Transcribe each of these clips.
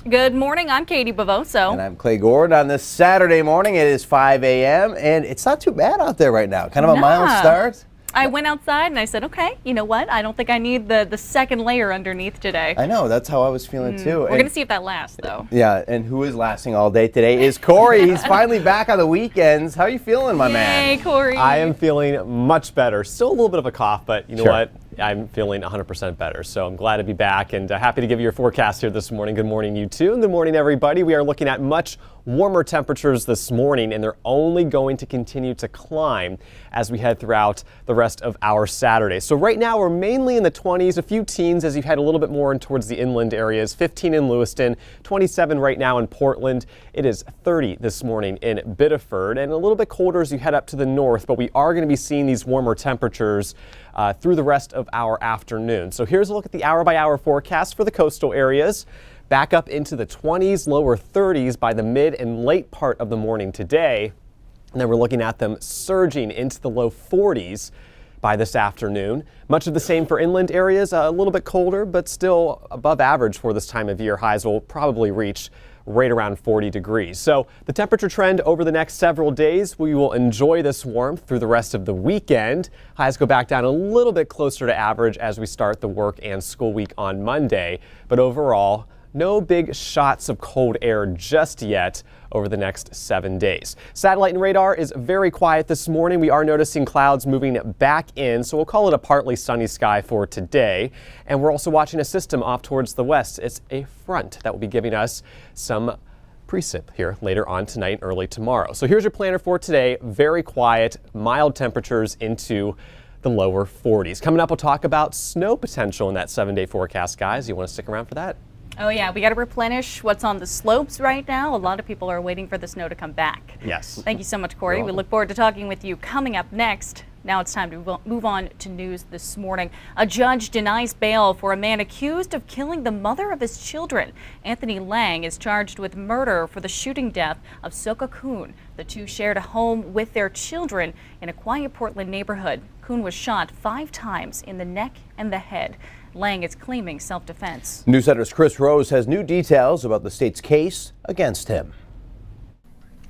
Good morning, I'm Katie Bavoso. And I'm Clay Gord. On this Saturday morning, it is 5 a.m. and it's not too bad out there right now. Kind of a mild start. I went outside and I said, okay, you know what? I don't think I need the second layer underneath today. I know, that's how I was feeling too. We're going to see if that lasts, though. Yeah, and who is lasting all day today is Corey. He's finally back on the weekends. How are you feeling, my man? Hey, Corey. I am feeling much better. Still a little bit of a cough, but you know Sure. what? I'm feeling 100% better. So I'm glad to be back and happy to give you your forecast here this morning. Good morning, you too. And good morning, everybody. We are looking at much warmer temperatures this morning, and they're only going to continue to climb as we head throughout the rest of our Saturday. So right now we're mainly in the 20s, a few teens as you head a little bit more in towards the inland areas. 15 in Lewiston, 27 right now in Portland. It is 30 this morning in Biddeford, and a little bit colder as you head up to the north, but we are going to be seeing these warmer temperatures through the rest of our afternoon. So here's a look at the hour-by-hour forecast for the coastal areas. Back up into the 20s, lower 30s by the mid and late part of the morning today. And then we're looking at them surging into the low 40s by this afternoon. Much of the same for inland areas, a little bit colder, but still above average for this time of year. Highs will probably reach right around 40 degrees. So the temperature trend over the next several days, we will enjoy this warmth through the rest of the weekend. Highs go back down a little bit closer to average as we start the work and school week on Monday. But overall, no big shots of cold air just yet over the next 7 days. Satellite and radar is very quiet this morning. We are noticing clouds moving back in, so we'll call it a partly sunny sky for today. And we're also watching a system off towards the west. It's a front that will be giving us some precip here later on tonight and early tomorrow. So here's your planner for today. Very quiet, mild temperatures into the lower 40s. Coming up, we'll talk about snow potential in that 7-day forecast, guys. You want to stick around for that? Oh, yeah, we got to replenish what's on the slopes right now. A lot of people are waiting for the snow to come back. Yes. Thank you so much, Corey. We look forward to talking with you coming up next. Now it's time to move on to news this morning. A judge denies bail for a man accused of killing the mother of his children. Anthony Lang is charged with murder for the shooting death of Soka Kuhn. The two shared a home with their children in a quiet Portland neighborhood. Kuhn was shot 5 times in the neck and the head. Lang is claiming self-defense. News Center's Chris Rose has new details about the state's case against him.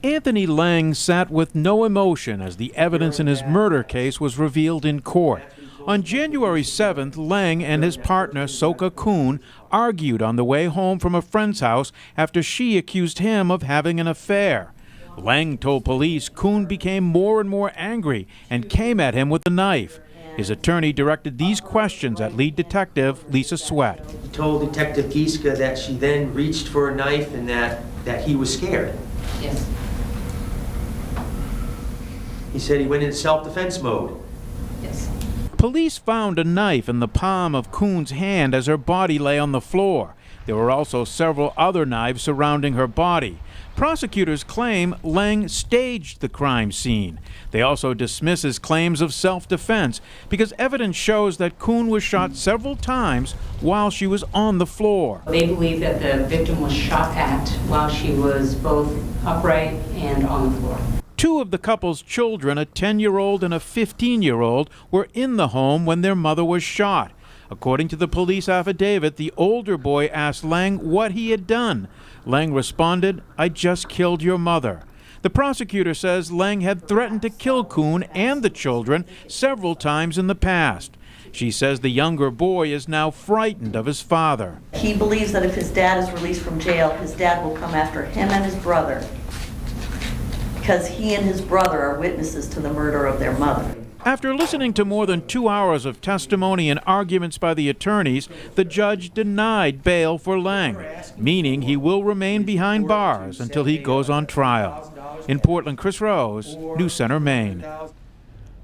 Anthony Lang sat with no emotion as the evidence in his murder case was revealed in court. On January 7th, Lang and his partner, Soka Kuhn, argued on the way home from a friend's house after she accused him of having an affair. Lang told police Kuhn became more and more angry and came at him with a knife. His attorney directed these questions at lead detective Lisa Sweat. He told Detective Gieska that she then reached for a knife and that he was scared. Yes. He said he went into self-defense mode. Yes. Police found a knife in the palm of Kuhn's hand as her body lay on the floor. There were also several other knives surrounding her body. Prosecutors claim Lang staged the crime scene. They also dismiss his claims of self-defense because evidence shows that Kuhn was shot several times while she was on the floor. They believe that the victim was shot at while she was both upright and on the floor. 2 of the couple's children, a 10-year-old and a 15-year-old, were in the home when their mother was shot. According to the police affidavit, the older boy asked Lang what he had done. Lang responded, "I just killed your mother." The prosecutor says Lang had threatened to kill Kuhn and the children several times in the past. She says the younger boy is now frightened of his father. He believes that if his dad is released from jail, his dad will come after him and his brother, because he and his brother are witnesses to the murder of their mother. After listening to more than 2 hours of testimony and arguments by the attorneys, the judge denied bail for Lang, meaning he will remain behind bars until he goes on trial. In Portland, Chris Rose, News Center, Maine.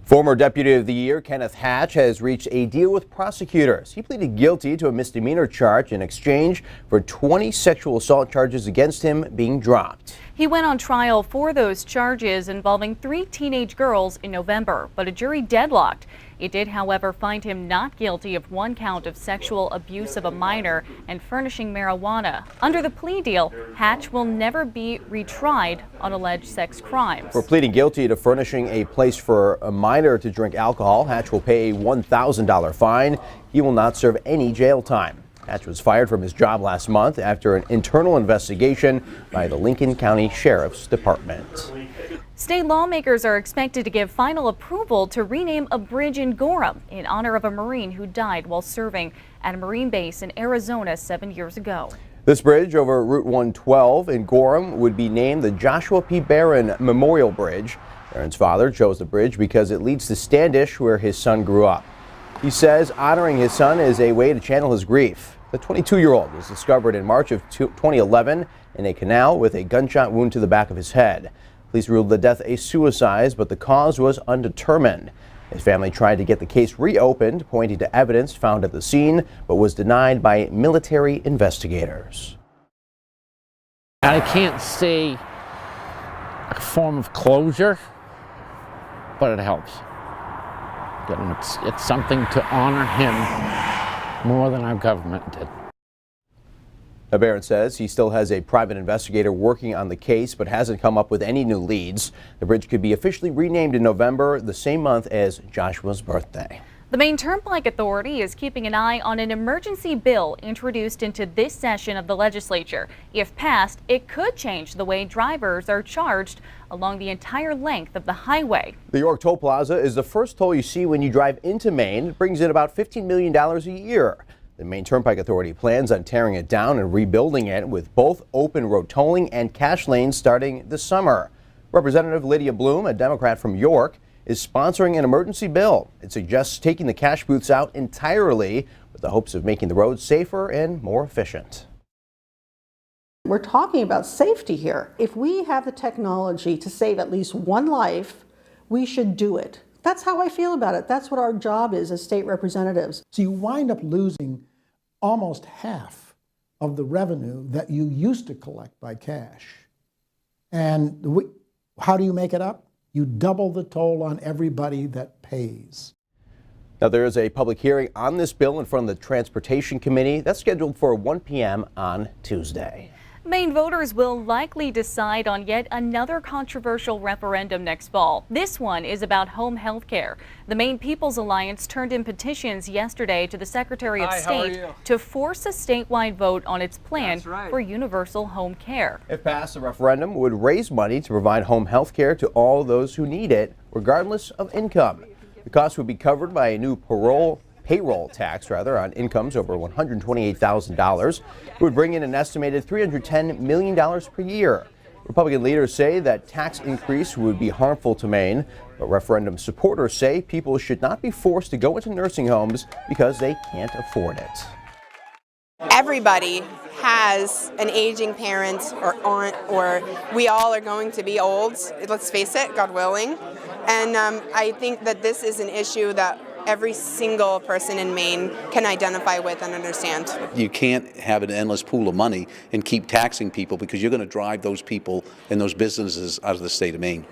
Former Deputy of the Year Kenneth Hatch has reached a deal with prosecutors. He pleaded guilty to a misdemeanor charge in exchange for 20 sexual assault charges against him being dropped. He went on trial for those charges involving 3 teenage girls in November, but a jury deadlocked. It did, however, find him not guilty of 1 count of sexual abuse of a minor and furnishing marijuana. Under the plea deal, Hatch will never be retried on alleged sex crimes. For pleading guilty to furnishing a place for a minor to drink alcohol, Hatch will pay a $1,000 fine. He will not serve any jail time. Hatch was fired from his job last month after an internal investigation by the Lincoln County Sheriff's Department. State lawmakers are expected to give final approval to rename a bridge in Gorham in honor of a Marine who died while serving at a Marine base in Arizona 7 years ago. This bridge over Route 112 in Gorham would be named the Joshua P. Barron Memorial Bridge. Barron's father chose the bridge because it leads to Standish, where his son grew up. He says honoring his son is a way to channel his grief. The 22-year-old was discovered in March of 2011 in a canal with a gunshot wound to the back of his head. Police ruled the death a suicide, but the cause was undetermined. His family tried to get the case reopened, pointing to evidence found at the scene, but was denied by military investigators. I can't say a form of closure, but it helps. It's something to honor him more than our government did. Now, Barron says he still has a private investigator working on the case, but hasn't come up with any new leads. The bridge could be officially renamed in November, the same month as Joshua's birthday. The Maine Turnpike Authority is keeping an eye on an emergency bill introduced into this session of the legislature. If passed, it could change the way drivers are charged along the entire length of the highway. The York Toll Plaza is the first toll you see when you drive into Maine. It brings in about $15 million a year. The Maine Turnpike Authority plans on tearing it down and rebuilding it with both open road tolling and cash lanes starting this summer. Representative Lydia Bloom, a Democrat from York, is sponsoring an emergency bill. It suggests taking the cash booths out entirely with the hopes of making the roads safer and more efficient. We're talking about safety here. If we have the technology to save at least one life, we should do it. That's how I feel about it. That's what our job is as state representatives. So you wind up losing almost half of the revenue that you used to collect by cash. And how do you make it up? You double the toll on everybody that pays. Now, there is a public hearing on this bill in front of the Transportation Committee. That's scheduled for 1 p.m. on Tuesday. Maine voters will likely decide on yet another controversial referendum next fall. This one is about home health care. The Maine People's Alliance turned in petitions yesterday to the Secretary of State to force a statewide vote on its plan for universal home care. If passed, the referendum would raise money to provide home health care to all those who need it, regardless of income. The cost would be covered by a new payroll tax on incomes over $128,000. It would bring in an estimated $310 million per year. Republican leaders say that tax increase would be harmful to Maine, but referendum supporters say people should not be forced to go into nursing homes because they can't afford it. Everybody has an aging parent or aunt, or we all are going to be old, let's face it, God willing. And I think that this is an issue that every single person in Maine can identify with and understand. You can't have an endless pool of money and keep taxing people, because you're going to drive those people and those businesses out of the state of Maine.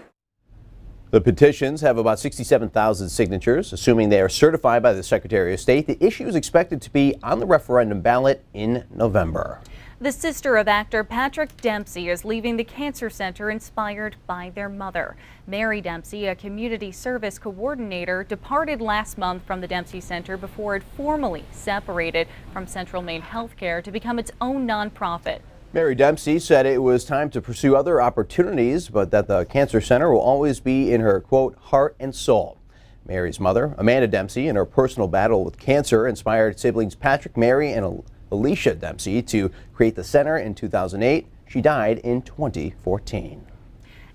The petitions have about 67,000 signatures. Assuming they are certified by the Secretary of State, the issue is expected to be on the referendum ballot in November. The sister of actor Patrick Dempsey is leaving the cancer center inspired by their mother. Mary Dempsey, a community service coordinator, departed last month from the Dempsey Center before it formally separated from Central Maine Healthcare to become its own nonprofit. Mary Dempsey said it was time to pursue other opportunities, but that the cancer center will always be in her, quote, heart and soul. Mary's mother, Amanda Dempsey, in her personal battle with cancer, inspired siblings Patrick, Mary, and Alicia Dempsey to create the center in 2008. She died in 2014.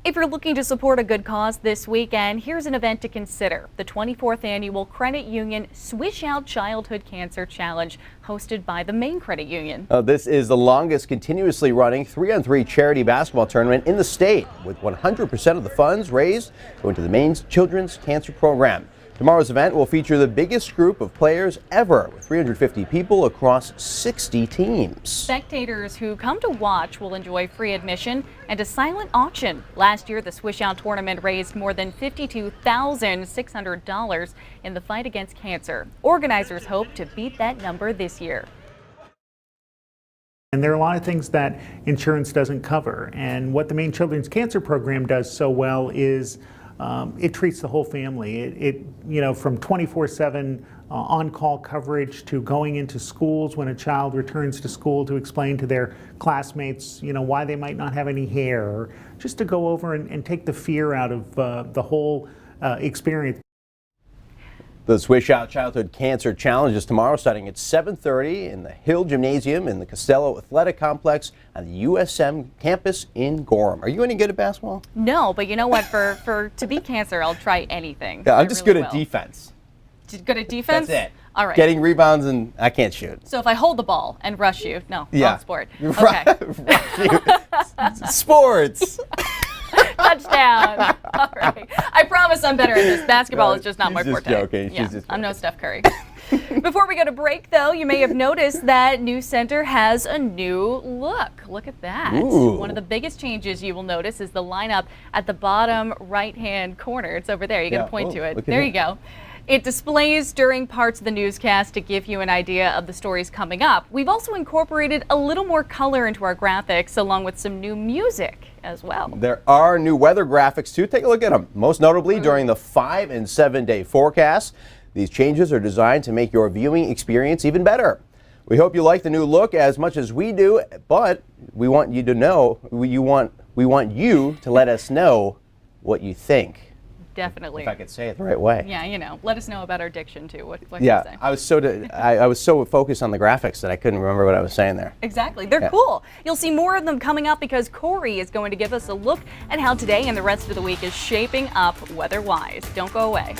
If you're looking to support a good cause this weekend, here's an event to consider. The 24th Annual Credit Union Swish Out Childhood Cancer Challenge, hosted by the Maine Credit Union. This is the longest continuously running 3-on-3 charity basketball tournament in the state, with 100% of the funds raised going to the Maine's Children's Cancer Program. Tomorrow's event will feature the biggest group of players ever, with 350 people across 60 teams. Spectators who come to watch will enjoy free admission and a silent auction. Last year, the Swish Out tournament raised more than $52,600 in the fight against cancer. Organizers hope to beat that number this year. And there are a lot of things that insurance doesn't cover. And what the Maine Children's Cancer Program does so well is it treats the whole family. It from 24/7 on-call coverage to going into schools when a child returns to school to explain to their classmates, why they might not have any hair, or just to go over and take the fear out of the whole experience. The Swish Out Childhood Cancer Challenge is tomorrow, starting at 7:30 in the Hill Gymnasium in the Costello Athletic Complex on the USM campus in Gorham. Are you any good at basketball? No, but you know what? To beat cancer, I'll try anything. Yeah, I'm just good at defense. Good at defense? That's it. All right. Getting rebounds, and I can't shoot. So if I hold the ball and rush you, no, Yeah. wrong sport. Okay. Sports. Touchdown. All right. I promise I'm better at this. Basketball is just not my She's just forte. joking. Yeah, She's just I'm no Steph Curry. Before we go to break, though, you may have noticed that News Center has a new look. Look at that. Ooh. One of the biggest changes you will notice is the lineup at the bottom right-hand corner. It's over there. You got to point to it. There you go. It displays during parts of the newscast to give you an idea of the stories coming up. We've also incorporated a little more color into our graphics, along with some new music as well. There are new weather graphics too. Take a look at them. Most notably during the 5- and 7-day forecast. These changes are designed to make your viewing experience even better. We hope you like the new look as much as we do, but we want you to know, we want you to let us know what you think. Definitely. If I could say it the right way. Yeah, let us know about our diction too. What can you say? I was so focused on the graphics that I couldn't remember what I was saying there. Exactly. They're cool. You'll see more of them coming up because Corey is going to give us a look at how today and the rest of the week is shaping up weather-wise. Don't go away.